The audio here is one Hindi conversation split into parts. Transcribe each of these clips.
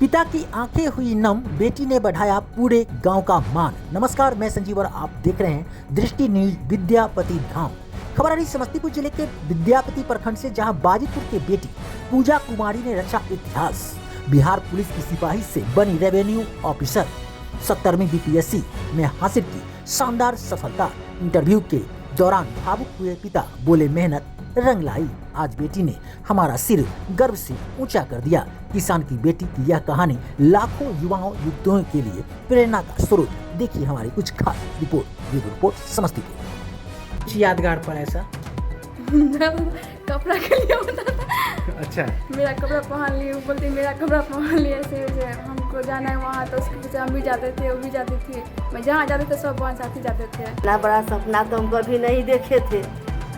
पिता की आंखें हुई नम, बेटी ने बढ़ाया पूरे गांव का मान। नमस्कार, मैं संजीव और आप देख रहे हैं दृष्टि न्यूज विद्यापति धाम। खबर आ रही समस्तीपुर जिले के विद्यापति प्रखंड से, जहां बाजितपुर की बेटी पूजा कुमारी ने रचा इतिहास। बिहार पुलिस की सिपाही से बनी रेवेन्यू ऑफिसर, 70वीं बीपीएससी में हासिल की शानदार सफलता। इंटरव्यू के दौरान भावुक हुए पिता बोले, मेहनत रंग लाई। आज बेटी ने हमारा सिर गर्व से ऊंचा कर दिया। किसान की बेटी की यह कहानी लाखों युवाओं युवतियों के लिए प्रेरणा का स्रोत। देखिए हमारी कुछ खास रिपोर्ट समस्तीपुर। कुछ यादगार पर ऐसा कपड़ा के लिए होता था। अच्छा, मेरा कपड़ा पहन लिए, बोलती मेरा कपड़ा पहन लिए, ऐसे हमको जाना है वहाँ, तो उसके पीछे हम भी जाते थे, वो भी जाती थी। मैं जहाँ जाते थे सब बहन साथी जाते थे। इतना बड़ा सपना तो हम कभी नहीं देखे थे,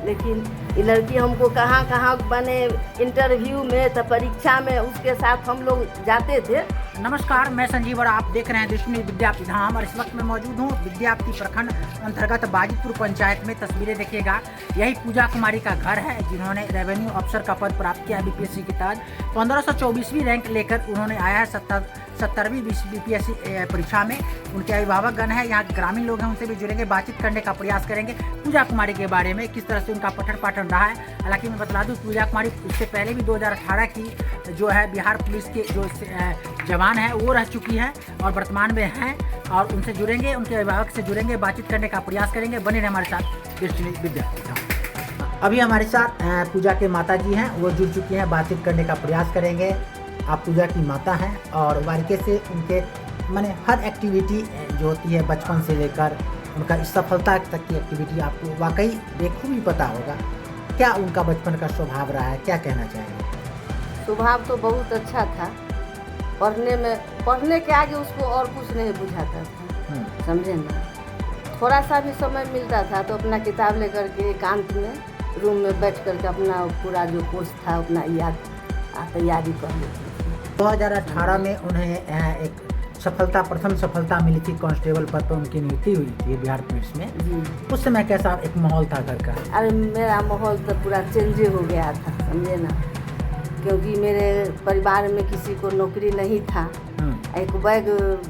लेकिन ये लड़की हमको कहाँ कहाँ बने इंटरव्यू में, तो परीक्षा में उसके साथ हम लोग जाते थे। नमस्कार, मैं संजीव और आप देख रहे हैं दृष्टि विद्यापति धाम। और इस वक्त मैं मौजूद हूँ विद्यापति प्रखंड अंतर्गत बाजितपुर पंचायत में। तस्वीरें देखिएगा, यही पूजा कुमारी का घर है, जिन्होंने रेवेन्यू अफसर का पद प्राप्त किया बीपीएससी के तहत। 1524वीं रैंक लेकर उन्होंने आया है 70वीं बीपीएससी परीक्षा में। उनके अभिभावक गण है, यहाँ ग्रामीण लोग हैं, उनसे भी जुड़ेंगे, बातचीत करने का प्रयास करेंगे पूजा कुमारी के बारे में, किस तरह से उनका पठन पाठन रहा है। हालांकि मैं बता दूं, पूजा कुमारी इससे पहले भी 2018 की जो है बिहार पुलिस के जो जवान है वो रह चुकी है और वर्तमान में हैं। और उनसे जुड़ेंगे, उनके अभिभावक से जुड़ेंगे, बातचीत करने का प्रयास करेंगे। बने रहे हमारे साथ दृष्टि विद्यापति। अभी हमारे साथ पूजा के माता जी हैं, वो जुड़ चुकी हैं, बातचीत करने का प्रयास करेंगे। आप पूजा की माता हैं और बारीकी से उनके माने हर एक्टिविटी जो होती है बचपन से लेकर उनका सफलता तक की एक्टिविटी आपको वाकई बेखूबी पता होगा। क्या उनका बचपन का स्वभाव रहा है, क्या कहना चाहेंगे? स्वभाव तो बहुत अच्छा था। पढ़ने के आगे उसको और कुछ नहीं बुझाता था, समझे ना। थोड़ा सा भी समय मिलता था तो अपना किताब लेकर के एकांत में रूम में बैठ करके अपना पूरा जो कोर्स था अपना तैयारी कर लेती थी। 2018 में उन्हें एक प्रथम सफलता मिली थी, कांस्टेबल पद पर उनकी नियुक्ति हुई थी बिहार पुलिस में जी। उस समय कैसा एक माहौल था घर का? अरे मेरा माहौल तो पूरा चेंज हो गया था, समझे ना, क्योंकि मेरे परिवार में किसी को नौकरी नहीं था। एक बैग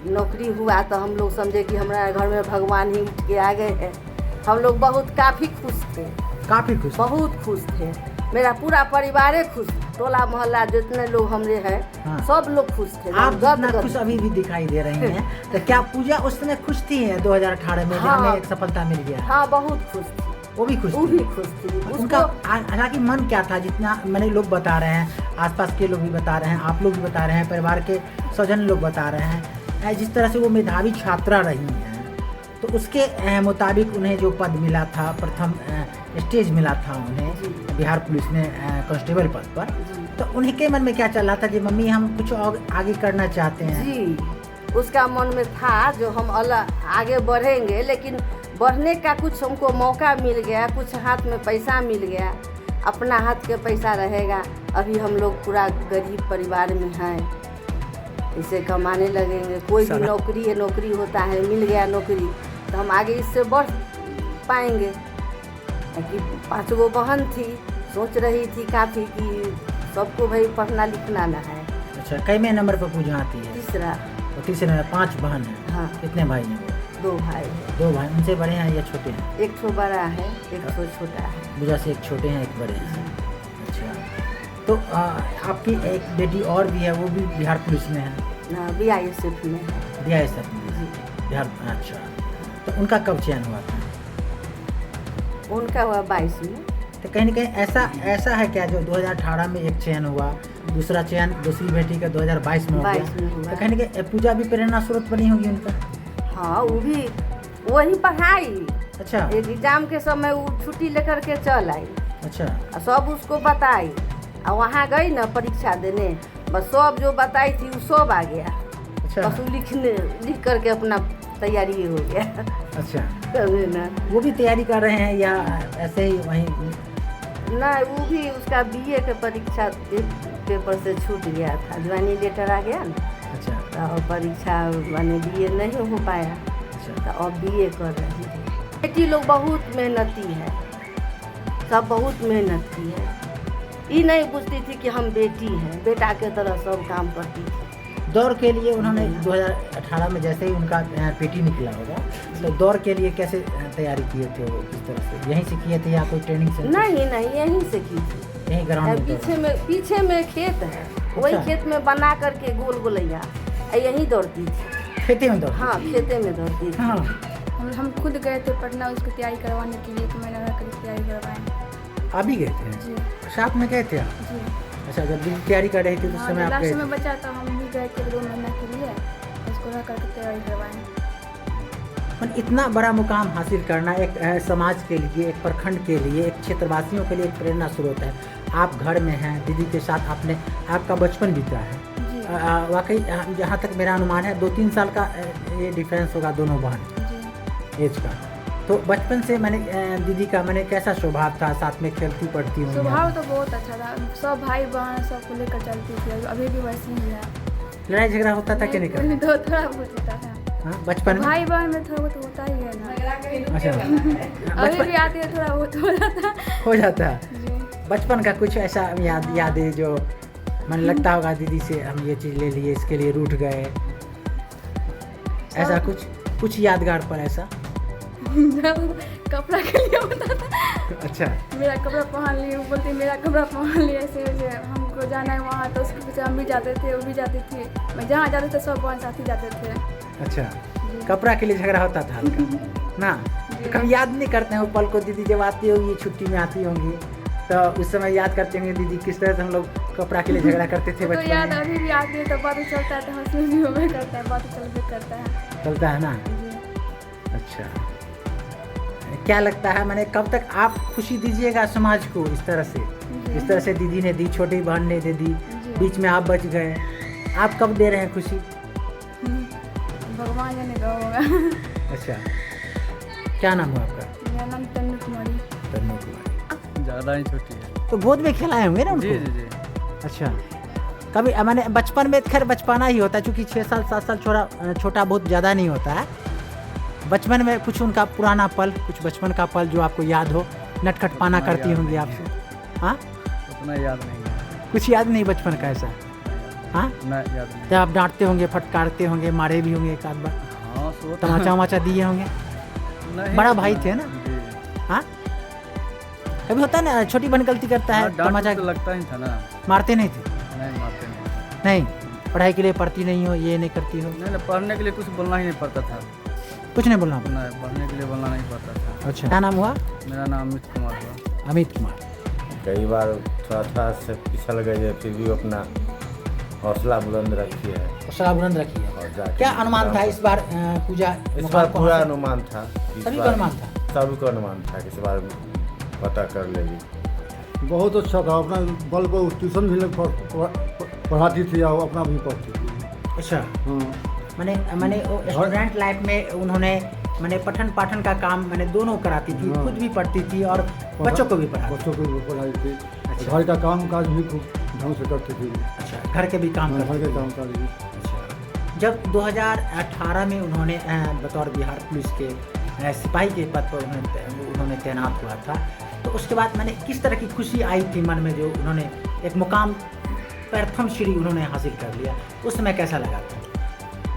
नौकरी हुआ तो हम लोग समझे कि हमारे घर में भगवान ही उठ के आ गए हैं। हम लोग काफ़ी खुश थे, बहुत खुश थे। मेरा पूरा परिवार खुश, टोला मोहल्ला जितने लोग हमरे हैं सब लोग खुश थे। आप जितना खुश अभी भी दिखाई दे रही हैं। तो क्या पूजा उस समय खुश थी 2018 में जब हमें एक सफलता मिल गया? हाँ, बहुत खुश थी। वो भी खुश थी। उनका हालांकि मन क्या था, जितना मैंने लोग बता रहे हैं, आसपास के लोग भी बता रहे हैं, आप लोग भी बता रहे हैं, परिवार के स्वजन लोग बता रहे हैं, जिस तरह से वो मेधावी छात्रा रही हैं, तो उसके मुताबिक उन्हें जो पद मिला था, प्रथम स्टेज मिला था उन्हें बिहार पुलिस में कांस्टेबल पद पर, तो उन्हीं के मन में क्या चल रहा था कि मम्मी हम कुछ और आगे करना चाहते हैं? जी, उसका मन में था जो हम आगे बढ़ेंगे, लेकिन बढ़ने का कुछ हमको मौका मिल गया, कुछ हाथ में पैसा मिल गया, अपना हाथ के पैसा रहेगा। अभी हम लोग पूरा गरीब परिवार में हैं, इसे कमाने लगेंगे। कोई भी नौकरी होता है, मिल गया नौकरी तो हम आगे इससे बढ़ पाएंगे। कि 5 गो बहन थी, सोच रही थी काफ़ी कि सबको भाई पढ़ना लिखना ना है। अच्छा, कई में नंबर पर पूजा आती है? तीसरा। और तीसरे नंबर 5 बहन है। हाँ। कितने भाई हैं? 2 भाई। 2 भाई। उनसे बड़े हैं या छोटे हैं? एक तो बड़ा है, एक तो छोटा है। पूजा से एक छोटे हैं, एक बड़े हैं। अच्छा, तो आपकी एक बेटी और भी है, वो भी बिहार पुलिस में है? BISF में है। BISF में बिहार। अच्छा, तो उनका कब चयन हुआ था? उनका हुआ 22 में। तो कहीं ना कहीं ऐसा है क्या जो 2018 में एक चयन हुआ, दूसरा चयन दूसरी बेटी का 2022 में हो गया? तो कहीं ना कहीं पूजा भी प्रेरणा स्रोत बनी होगी उनका? हाँ, वो भी वही पढ़ाई। अच्छा। एक एग्जाम के समय वो छुट्टी लेकर के चल आई। अच्छा। सब उसको बताई, और वहाँ गई ना परीक्षा देने, बस सब जो बताई थी वो सब आ गया। अच्छा। बस लिख करके अपना तैयारी हो गया। अच्छा, ना वो भी तैयारी कर रहे हैं या ऐसे ही वहीं? ना, वो भी उसका BA के परीक्षा पेपर से छूट गया था, ज्वाइनिंग लेटर आ गया ना। अच्छा। तो परीक्षा माने BA नहीं हो पाया। अच्छा। तो अब BA कर रही है। बेटी लोग बहुत मेहनती है, सब बहुत मेहनत की है। ये नहीं पूछती थी कि हम बेटी हैं, बेटा के तरह सब काम करती थी। दौड़ के लिए उन्होंने 2018 में जैसे ही उनका पेटी निकला होगा, तो दौड़ के लिए कैसे तैयारी किए थे वो, किस तरह से, यहीं से किए थे या कोई ट्रेनिंग से? नहीं नहीं, यहीं से की थी। यहीं ग्राउंड में? पीछे में खेत है, वही खेत में बना करके गोल गोलैया यहीं दौड़ती थी। खेते में दौड़? हाँ, खेते में दौड़ती थी। हाँ, हम खुद गए थे पटना उसकी तैयारी करवाने के लिए, तो मैंने वहाँ की तैयारी करवाई। अभी गए थे? जी साथ में गए थे आप? जी। अच्छा, जब भी तैयारी कर रही थी तो उस समय आप लास्ट गए में थे? बचा था, हम भी गए थे 2 महीना के लिए, उसको रह करके तैयारी करवाएं। पर इतना बड़ा मुकाम हासिल करना एक समाज के लिए, एक प्रखंड के लिए, एक क्षेत्रवासियों के लिए एक प्रेरणा स्रोत है। आप घर में हैं, दीदी के साथ आपने आपका बचपन बीता है। जी वाकई जहाँ तक मेरा अनुमान है 2-3 साल का ये डिफरेंस होगा दोनों बहन जी। एज का। तो बचपन से मैंने दीदी का मैंने कैसा स्वभाव था, साथ में खेलती पढ़ती हूँ? स्वभाव तो बहुत अच्छा था, सब भाई बहन सबको लेकर चलती थी, अभी भी वैसे ही है। लड़ाई झगड़ा होता था कि नहीं करता? तो थोड़ा बहुत होता था। हाँ, बचपन में? भाई बहन में थोड़ा बहुत होता ही है ना। अच्छा, अभी भी आती है, थोड़ा बहुत हो जाता हो जाता है। जी। बचपन का कुछ ऐसा यादें जो मन लगता होगा दीदी से हम ये चीज़ ले लिए, इसके लिए रूठ गए, ऐसा कुछ यादगार पर ऐसा? कपड़ा के लिए होता था। अच्छा, मेरा कपड़ा पहन लिए, वो बोलती मेरा कपड़ा पहन लिए, ऐसे ऐसे हमको जाना है वहाँ, तो उसके पीछे हम भी जाते थे, वो भी जाती थी, मैं जहाँ जाते थे सब बहन साथी जाते थे। अच्छा, जी। कपड़ा के लिए झगड़ा होता था हल्का ना? तो कभी याद नहीं करते हैं वो पल को? दीदी जब आती होगी, छुट्टी में आती होंगी, तो उस समय याद करते होंगे दीदी किस तरह से हम लोग कपड़ा के लिए झगड़ा करते थे तो बचपन याद में? अभी भी आती है, तो बात चलता है, तो हंसी भी होवे करता है, बात चलते करता है। चलता है ना? जी। अच्छा, क्या लगता है मैंने कब तक आप खुशी दीजिएगा समाज को इस तरह से? जी। इस तरह से दीदी ने दी, छोटी बहन ने दे दी, जी। बीच में आप बच गए, आप कब दे रहे हैं खुशी? भगवान जाने का होगा। अच्छा, क्या नाम है आपका? मेरा नाम तन्नू कुमारी। तन्नू कुमारी। ज़्यादा ही छोटी है। तो गोद में खिलाए होंगे ना उनको? जी जी जी। अच्छा, कभी मैंने बचपन में, खैर बचपना ही होता है क्योंकि 6 साल 7 साल छोटा बहुत ज़्यादा नहीं होता है। बचपन में कुछ उनका पुराना पल, कुछ बचपन का पल जो आपको याद हो, नटखट पाना उतना करती याद होंगी नहीं आपसे? हाँ, उतना याद नहीं है। कुछ याद नहीं बचपन का ऐसा? हाँ, उतना याद नहीं। जब आप डांटते होंगे, फटकारते होंगे, मारे भी होंगे एक आध बार, हाँ, सो तमाचा वमाचा दिए होंगे? नहीं, बड़ा भाई थे ना? जी। हाँ, कभी होता है ना छोटी बहन गलती करता हाँ, है, डांट तमाचा तो लगता ही था ना। मारते नहीं थे? नहीं, मारते नहीं। नहीं, पढ़ाई के लिए पढ़ती नहीं हो, ये नहीं करती हो? नहीं, पढ़ने के लिए कुछ बोलना ही नहीं पड़ता था। कुछ नहीं बोलना पड़ा? नहीं, पढ़ने के लिए बोलना नहीं पड़ता था। अच्छा, क्या नाम हुआ? मेरा नाम अमित कुमार हुआ। अमित कुमार। कई बार थोड़ा से पिछल गए, फिर भी अपना हौसला बुलंद रखी है हौसला बुलंद रखी है। और जाके क्या अनुमान था इस बार पूजा? इस मुकाम बार को पूरा हासिल- अनुमान था। इस सभी बार का अनुमान था? सभी को अनुमान था कि इस बार पता कर लेगी। बहुत अच्छा था, अपना बल को ट्यूशन भी पढ़ाती थी और अपना भी पढ़ती थी। अच्छा, हाँ, मैंने स्टूडेंट लाइफ में उन्होंने पठन पाठन का काम दोनों कराती थी, हाँ। खुद भी पढ़ती थी और बच्चों को भी पढ़ाती बच्चों को भी पढ़ाई थी। अच्छा। घर का काम काज भी खूब ढंग से करती थी। थी। अच्छा, घर के भी काम घर करती के थी। काम काज भी। अच्छा, जब 2018 में उन्होंने बतौर बिहार पुलिस के सिपाही के पद पर उन्होंने तैनात हुआ था, तो उसके बाद किस तरह की खुशी आई थी मन में, जो उन्होंने एक मुकाम प्रथम श्री उन्होंने हासिल कर लिया, उस समय कैसा लगा था?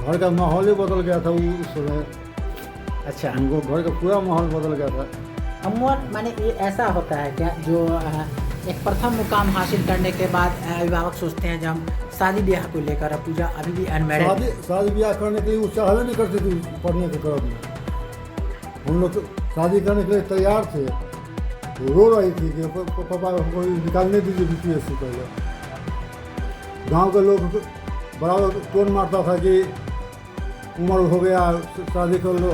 घर का माहौल ही बदल गया था उस समय। अच्छा, उनको घर का पूरा माहौल बदल गया था। अमूमन ये ऐसा होता है क्या, जो एक प्रथम मुकाम हासिल करने के बाद अभिभावक सोचते हैं जब हम शादी ब्याह को लेकर, अब पूजा अभी भी अनमैरिड, शादी ब्याह करने के लिए वो चाहवे नहीं करती थी पढ़ने के क्रम में। हम लोग शादी करने के लिए तैयार थे, वो रो रही थी कि पापा हमको निकालने दीजिए BPSC पहले। गांव के लोग बराबर टोन मारता था कि उम्र हो गया, शादी कर लो,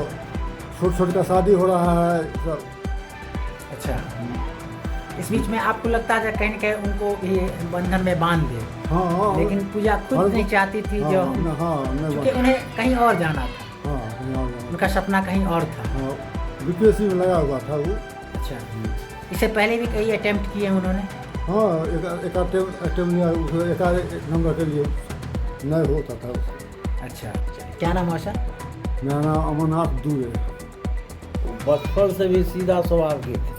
छोट छोट का शादी हो रहा है सब। अच्छा, इस बीच में आपको लगता था कहीं न कहीं उनको ये बंधन में बांध दे, हाँ, लेकिन पूजा खुद हाँ, नहीं चाहती थी, जो क्योंकि नहीं उन्हें कहीं और जाना था, हाँ, उनका सपना कहीं और था। BPSC में लगा हुआ था वो। अच्छा, इससे पहले भी कई अटेम्प्ट किए उन्होंने? हाँ, एक अटेम्प्ट लिया, उसमें एक नंबर के लिए नहीं होता था उससे। अच्छा, क्या नाम है सर? मेरा नाम अमरनाथ दूबे। बचपन से भी सीधा स्वभाव की थी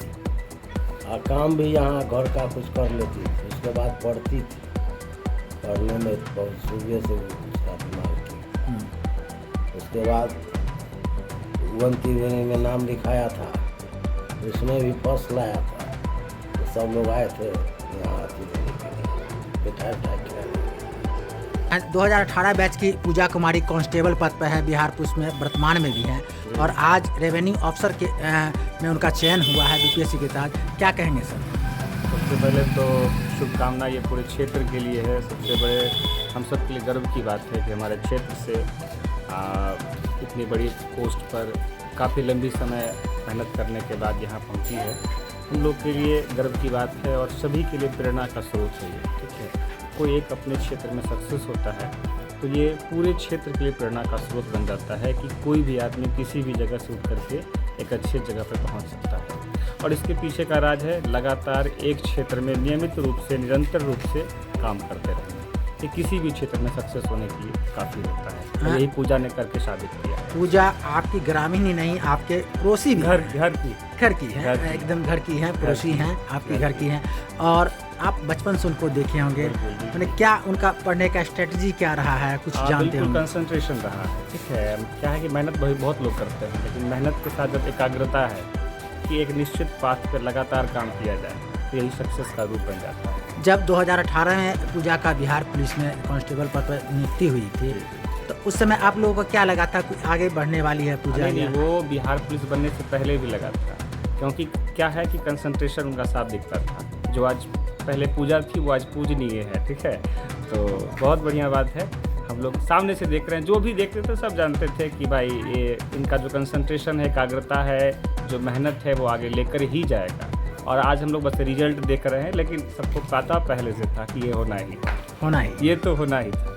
और काम भी यहाँ घर का कुछ कर लेती थी, उसके बाद पढ़ती थी। पढ़ने में बहुत सुबह से उसका उसके बाद 1 त्रिवेणी में नाम लिखाया था, उसमें भी फर्स्ट लाया था। तो सब लोग आए थे यहाँ त्रिवेणी के लिए, बैठा 2018 बैच की पूजा कुमारी कांस्टेबल पद पर है बिहार पुलिस में, वर्तमान में भी है, और आज रेवेन्यू अफसर के में उनका चयन हुआ है बीपीएससी के तहत। क्या कहेंगे सर? सबसे पहले तो शुभकामना ये पूरे क्षेत्र के लिए है। सबसे बड़े हम सब के लिए गर्व की बात है कि हमारे क्षेत्र से इतनी बड़ी पोस्ट पर काफ़ी लंबी समय मेहनत करने के बाद यहाँ पहुँची है। हम लोग के लिए गर्व की बात है और सभी के लिए प्रेरणा का स्रोत है ये, ठीक है। कोई एक अपने क्षेत्र में सक्सेस होता है तो ये पूरे क्षेत्र के लिए प्रेरणा का स्रोत बन जाता है कि कोई भी आदमी किसी भी जगह से उठ करके एक अच्छी जगह पर पहुंच सकता है। और इसके पीछे का राज है लगातार एक क्षेत्र में नियमित रूप से, निरंतर रूप से काम करते रहना। ये किसी भी क्षेत्र में सक्सेस होने के लिए काफ़ी होता है। यही पूजा ने करके साबित किया। पूजा आपकी ग्रामीण ही नहीं, आपके पड़ोसी भी घर की है, एकदम घर की है, पड़ोसी हैं, आपके घर की हैं। और आप बचपन से उनको देखे होंगे, मैंने क्या उनका पढ़ने का स्ट्रेटजी क्या रहा है, कुछ जानते होंगे? कंसंट्रेशन रहा है, ठीक है। क्या है कि मेहनत बहुत लोग करते हैं, लेकिन मेहनत के साथ जब एकाग्रता है कि एक निश्चित पाथ पर लगातार काम किया जाए तो यही सक्सेस का रूप बन जाता है। जब 2018 में पूजा का बिहार पुलिस में कांस्टेबल पद पर नियुक्ति हुई थी तो उस समय आप लोगों को क्या लगा था कुछ आगे बढ़ने वाली है पूजा? नहीं, वो बिहार पुलिस बनने से पहले भी लगा था, क्योंकि क्या है कि कंसंट्रेशन उनका साफ दिखता था। जो आज पहले पूजा थी वो आज पूजनीय है, ठीक है। तो बहुत बढ़िया बात है। हम लोग सामने से देख रहे हैं, जो भी देखते थे सब जानते थे कि भाई ये इनका जो कंसंट्रेशन है, एकाग्रता है, जो मेहनत है वो आगे लेकर ही जाएगा। और आज हम लोग बस रिजल्ट देख रहे हैं, लेकिन सबको पता पहले से था कि ये होना ही ये तो होना ही था।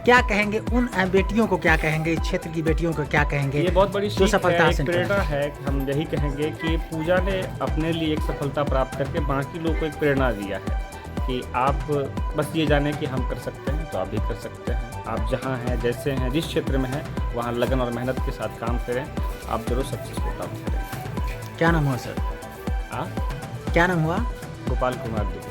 क्या कहेंगे उन बेटियों को, क्या कहेंगे इस क्षेत्र की बेटियों को, क्या कहेंगे? ये बहुत बड़ी जो सफलता है, एक प्रेरणा है। हम यही कहेंगे कि पूजा ने अपने लिए एक सफलता प्राप्त करके बाकी लोगों को एक प्रेरणा दिया है कि आप बस ये जानें कि हम कर सकते हैं तो आप भी कर सकते हैं। आप जहाँ हैं, जैसे हैं, जिस क्षेत्र में हैं, वहाँ लगन और मेहनत के साथ काम करें, आप जरूर सक्सेस को प्राप्त करें। क्या नाम हुआ सर? हाँ, क्या नाम हुआ? गोपाल कुमार दुबे।